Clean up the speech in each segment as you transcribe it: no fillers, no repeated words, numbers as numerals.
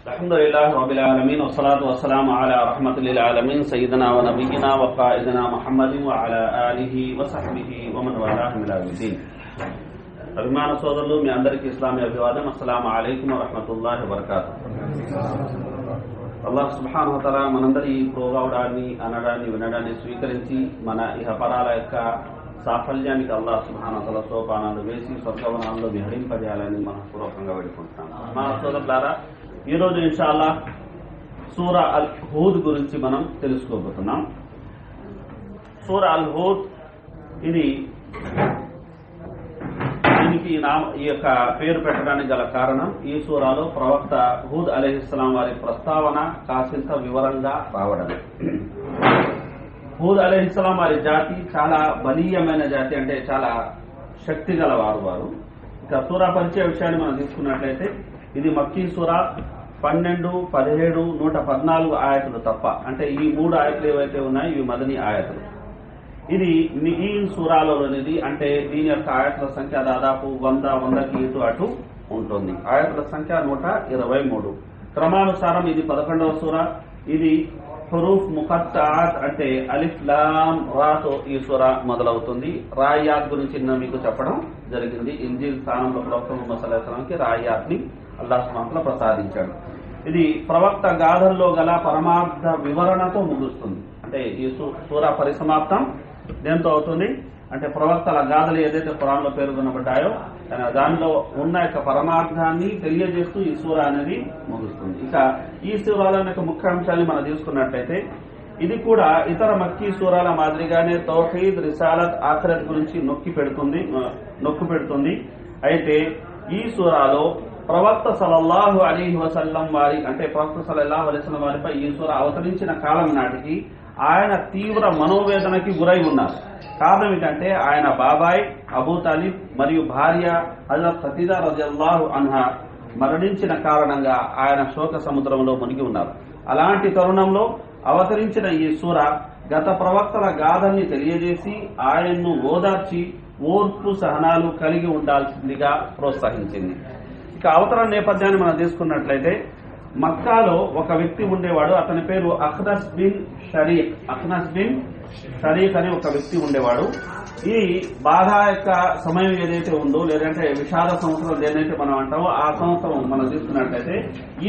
అల్హమ్దులిల్లాహి రబ్బిల్ ఆలమీన్ వస్సలాతు వస్సలాము అలా రహ్మతుల్ లిల్ ఆలమీన్ సయ్యిదనా వ నబియ్యినా వ ఖాయిదనా ముహమ్మదిన్ వ అలా ఆలిహి వ సహ్బిహి వ మన్ వాలాహు ఇలా యౌమిద్దీన్. అభిమాన సోదరులు, మీ అందరికీ ఇస్లామీ అభివాదం. అస్సలాము అలైకుం వ రహ్మతుల్లాహి వ బరకాతుహు. అల్లాహ్ సుబ్హానహు వ తఆలా మనందరి ప్రోగ్రాంని అనడాన్ని వినడాన్ని స్వీకరించి మన ఇహపరాల యొక్క సాఫల్యానికి అల్లాహ్ సుబ్హానహు వ తఆలా సోపానాలు వేసి స్వర్గవనాల్లో విహరింపజేయాలని మనపూర్వకంగా వేడుకుంటున్నాం. మా సోదరులారా, ఈరోజు ఇన్షాల్లా సూరా అల్ హూద్ గురించి మనం తెలుసుకోబోతున్నాం. సూరా అల్ హూద్ దీనికి ఈ యొక్క పేరు పెట్టడానికి గల కారణం, ఈ సూరాలో ప్రవక్త హూద్ అలైహిస్సలాం వారి ప్రస్తావన కాసింత వివరంగా రావడం. హూద్ అలైహిస్సలాం వారి జాతి చాలా బలీయమైన జాతి, అంటే చాలా శక్తి గల వారు. ఇక సూరా పరిచయ విషయాన్ని మనం తీసుకున్నట్లయితే ఇది మక్కీ సూరా. 12, 17, 114 ఆయతులు తప్ప, అంటే ఈ 3 ఆయతులు ఏవైతే ఉన్నాయో ఇవి మదనీ ఆయతులు. ఇది ఈ సూరాలోనిది, అంటే దీని యొక్క ఆయతుల సంఖ్య దాదాపు 100కి ఇటు అటు ఉంటుంది. ఆయతుల సంఖ్య 123. క్రమానుసారం ఇది 11వ సూర. ఇది హురూఫ్ ముఖత్తాత్, అంటే అలిఫ్ లామ్ రాతో ఈ సూర మొదలవుతుంది. రాయాత్ గురించి మీకు చెప్పడం జరిగింది. ఇంజీల్ స్థానంలో ప్రవక్త ముహమ్మద్ సల్లల్లాహు అలైహి వసల్లంకి రాయాత్ ని అల్లాహ్ సుబ్హానహు వ తఆలా ప్రసాదించాడు. ఇది ప్రవక్త గాథల్లో గల పరమార్థ వివరణతో ముగుస్తుంది. అంటే ఈ సూర పరిసమాప్తం దేంతో అవుతుంది అంటే ప్రవక్తల గాథలు ఏదైతే ఖురాన్లో పేర్కొనబడ్డాయో దానిలో ఉన్న యొక్క పరమార్థాన్ని తెలియజేస్తూ ఈ సూర అనేది ముగుస్తుంది. ఇక ఈ సూరాల యొక్క ముఖ్య అంశాన్ని మనం తీసుకున్నట్లయితే ఇది కూడా ఇతర మక్కీ సూరాల మాదిరిగానే తౌహీద్, రిసాలత్, ఆఖిరత్ గురించి నొక్కి పెడుతుంది. అయితే ఈ సూరాలో ప్రవక్త సల్లల్లాహు అలైహి వసల్లం వారి, అంటే ప్రవక్త సల్లల్లాహు అలైహి వసల్లం వారిపై ఈ సూర అవతరించిన కాలం నాటికి ఆయన తీవ్ర మనోవేదనకి గురై ఉన్నారు. కారణం ఏంటంటే ఆయన బాబాయ్ అబూ తాలిబ్ మరియు భార్య హజరత్ ఖదీజా రలియల్లాహు అన్హా మరణించిన కారణంగా ఆయన శోక సముద్రంలో మునిగి ఉన్నారు. అలాంటి తరుణంలో అవతరించిన ఈ సూర గత ప్రవక్తల గాథల్ని తెలియజేసి ఆయన్ను ఓదార్చి ఓర్పు సహనాలు కలిగి ఉండాల్సిందిగా ప్రోత్సహించింది. ఇక అవతరణ నేపథ్యాన్ని మనం తీసుకున్నట్లయితే మక్కాలో ఒక వ్యక్తి ఉండేవాడు. అతని పేరు అఖ్నస్ బిన్ షరీక్ అనే ఒక వ్యక్తి ఉండేవాడు. ఈ బాధ యొక్క సమయం ఏదైతే ఉందో, లేదంటే విషాద సంవత్సరం ఏదైతే మనం అంటామో ఆ సంవత్సరం మనం తీసుకున్నట్లయితే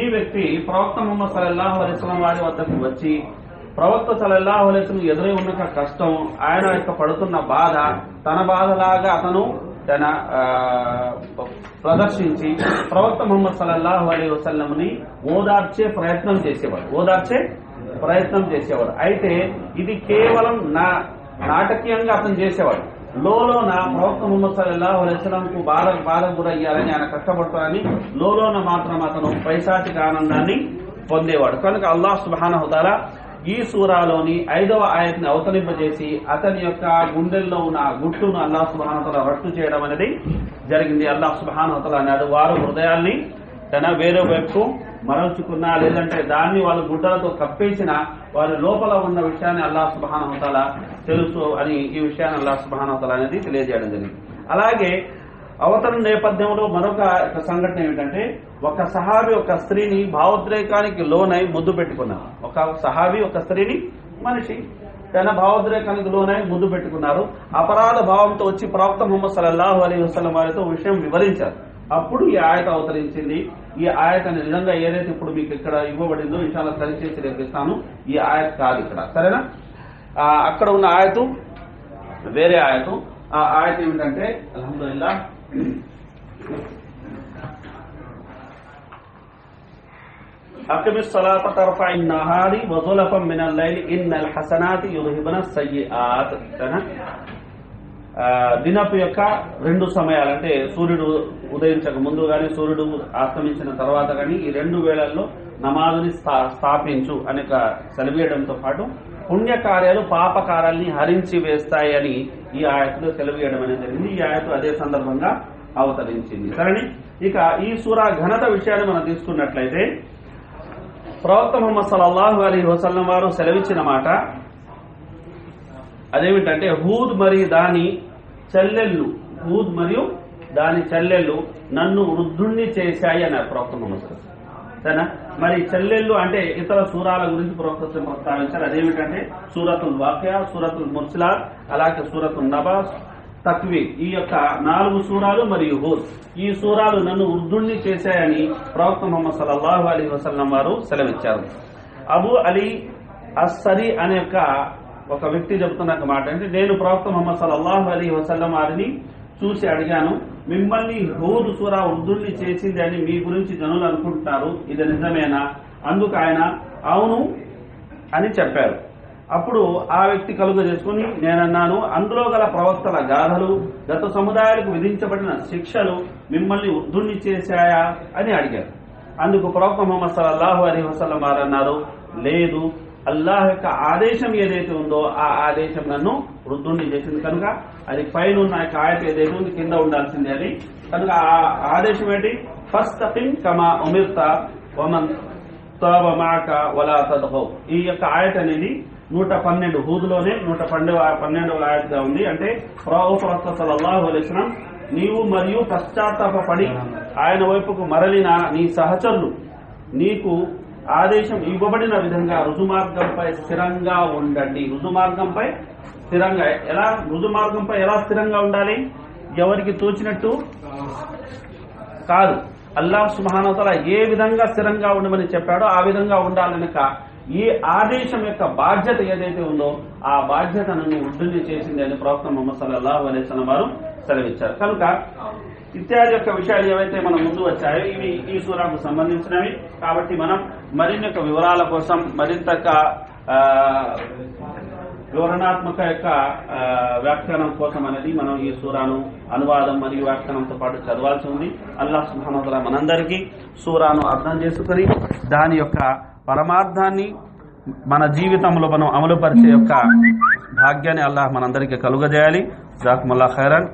ఈ వ్యక్తి ప్రవక్త ముహమ్మద్ సల్లల్లాహు అలైహి వసల్లం వారి వద్దకు వచ్చి ప్రవక్త సల్లల్లాహు అలైహి వసల్లం ఎదురై ఉన్న కష్టం, ఆయన యొక్క పడుతున్న బాధ తన బాధలాగా అతను ప్రదర్శించి ప్రవక్త ముహమ్మద్ సల్లల్లాహు అలైహి వసల్లంని ఓదార్చే ప్రయత్నం చేసేవాడు. అయితే ఇది కేవలం నాటకీయంగా అతను చేసేవాడు. లోన ప్రవక్త ముహమ్మద్ సల్లల్లాహు అలైహి వసల్లంకు బాధ గురయ్యాలని, ఆయన కష్టపడతారని లోన మాత్రం అతను పైశాచిక ఆనందాన్ని పొందేవాడు. కనుక అల్లాహ్ సుబ్హానహు వ తఆలా ఈ సూరాలోని 5వ ఆయతని అవతరింపజేసి అతని యొక్క గుండెల్లో ఉన్న గుట్టును అల్లాహ్ సుబ్హానహు వ తఆలా రట్టు చేయడం అనేది జరిగింది. అల్లాహ్ సుబ్హానహు వ తఆలా అన్నాడు, వారు హృదయాల్ని తన వేరే వైపు మరల్చుకున్నా, లేదంటే దాన్ని వాళ్ళు గుడ్డలతో కప్పేసిన వారి లోపల ఉన్న విషయాన్ని అల్లాహ్ సుబ్హానహు వ తఆలా తెలుసు అని ఈ విషయాన్ని అల్లాహ్ సుబ్హానహు వ తఆలా అనేది తెలియజేయడం జరిగింది. అలాగే అవతరణ నేపథ్యంలో మరొక సంఘటన ఏమిటంటే, ఒక సహాబీ ఒక స్త్రీని భావోద్రేకానికి లోనై ముద్దు పెట్టుకున్నారు. ఒక సహాబీ ఒక స్త్రీని, మనిషి తన భావోద్రేకానికి లోనై ముద్దు పెట్టుకున్నారు. అపరాధ భావంతో వచ్చి ప్రవక్త ముహమ్మద్ సల్లల్లాహు అలైహి వసల్లం వారితో విషయం వివరించారు. అప్పుడు ఈ ఆయత అవతరించింది. ఈ ఆయత నిజంగా ఏదైతే ఇప్పుడు మీకు ఇక్కడ ఇవ్వబడిందో ఇన్షాల్లా సరిచేసి రేపిస్తాను. ఈ ఆయత కాదు ఇక్కడ, సరేనా? అక్కడ ఉన్న ఆయతు వేరే ఆయతు. ఆ ఆయత ఏమిటంటే అల్హమ్దులిల్లాహ్ అకిమిస్ సలాత తర్ఫఇన్ నహారి వ జులఫం మినల్ లైలి ఇన్నల్ హసనాతి యుద్హిబునస్ సయ్యిఆత్. దినపు యొక్క 2 సమయాలు, అంటే సూర్యుడు ఉదయించక ముందు కానీ సూర్యుడు అస్తమించిన తర్వాత కానీ ఈ 2 వేళల్లో నమాజుని స్థాపించు అని సెలవీయడంతో పాటు పుణ్యకార్యాలు పాపకార్యాలని హరించి వేస్తాయి అని ఈ ఆయతలో సెలవీయడం అనేది జరిగింది. ఈ ఆయత అదే సందర్భంగా అవతరించింది. సరే, ఇక ఈ సూరా ఘనత విషయాన్ని మనం తీసుకున్నట్లయితే ప్రవక్త ముహమ్మద్ సల్లల్లాహు అలైహి వసల్లం వారు సెలవిచ్చిన మాట, అదేమిటంటే హూద్ మరియు దాని చెల్లెళ్ళు నన్ను వృద్ధుణ్ణి చేశాయి అన్నారు ప్రవక్త ముహమ్మద్. సరేనా? మరి చెల్లెళ్ళు అంటే ఇతర సూరాల గురించి ప్రవక్త ప్రస్తావించారు. అదేమిటంటే సూరతుల్ వాకియా, సూరతుల్ ముర్సిలాత్, అలాగే సూరతుల్ నబా, తక్వీర్, ఈ యొక్క 4 సూరాలు మరియు హూద్, ఈ సూరాలు నన్ను వృద్ధుణ్ణి చేశాయని ప్రవక్త ముహమ్మద్ సల్లల్లాహు అలైహి వసల్లం వారు సెలవిచ్చారు. అబూ అలీ అస్సరి అనే ఒక వ్యక్తి చెబుతున్న మాట అంటే, నేను ప్రవక్త ముహమ్మద్ సల్లల్లాహు అలైహి వసల్లం వారిని చూసి అడిగాను, మిమ్మల్ని హూద్ సూరా వృద్ధుణ్ణి చేసింది అని మీ గురించి జనులు అనుకుంటున్నారు, ఇది నిజమేనా? అందుకు ఆయన అవును అని చెప్పారు. అప్పుడు ఆ వ్యక్తి కలుగ చేసుకుని నేనన్నాను, అందులో గల ప్రవక్తల గాథలు, గత సముదాయాలకు విధించబడిన శిక్షలు మిమ్మల్ని వృద్ధుణ్ణి చేశాయా అని అడిగారు. అందుకు ప్రవక్త ముహమ్మద్ సల్లల్లాహు అలైహి వసల్లం వారు అన్నారు, లేదు, అల్లాహ్ యొక్క ఆదేశం ఏదైతే ఉందో ఆ ఆదేశం నన్ను వృద్ధుణ్ణి చేసింది కనుక అది పైన ఉన్న ఆయత ఏదైతే ఉంది కింద ఉండాల్సింది అది కనుక ఆ ఆదేశం ఏంటి? ఫస్తకిమ్ కమా ఉమిర్త వమన్ తాబ మాక వలా తద్గౌ. ఈ యొక్క ఆయత అనేది 112 హూదులోనే 112వ ఆయతగా ఉంది. అంటే ప్రవక్త సల్లల్లాహు అలైహి వసల్లం, నీవు మరియు పశ్చాత్తాపడి ఆయన వైపుకు మరలిన నీ సహచరులు నీకు ఆదేశం ఇవ్వబడిన విధంగా రుజుమార్గంపై స్థిరంగా ఉండండి. రుజుమార్గంపై ఎలా స్థిరంగా ఉండాలి? ఎవరికి తోచినట్టు కాదు, అల్లాహ్ సుబ్హానహు వ తఆలా ఏ విధంగా స్థిరంగా ఉండమని చెప్పాడో ఆ విధంగా ఉండాలనక ఈ ఆదేశం యొక్క బాధ్యత ఏదైతే ఉందో ఆ బాధ్యతను వృద్ధుల్ని చేసింది అని ప్రవక్త ముహమ్మద్ సల్లల్లాహు అలైహి వసల్లం వారు సెలవిచ్చారు. కనుక ఇత్యాది యొక్క విషయాలు ఏవైతే మనం ముందు వచ్చాయో ఇవి ఈ సూరాకు సంబంధించినవి. కాబట్టి మనం మరిన్ని వివరాల కోసం మరింతగా వివరణాత్మక యొక్క వ్యాఖ్యానం కోసం అనేది మనం ఈ సూరాను అనువాదం మరియు వ్యాఖ్యానంతో పాటు చదవాల్సి ఉంది. అల్లాహ్ సుబ్హానహు వ తఆలా మనందరికీ సూరాను అర్థం చేసుకుని దాని యొక్క పరమార్థాన్ని మన జీవితంలో మనం అమలుపరిచే యొక్క భాగ్యాన్ని అల్లాహ్ మనందరికీ కలుగజేయాలి. జజాకుముల్లాహ్ ఖైరన్.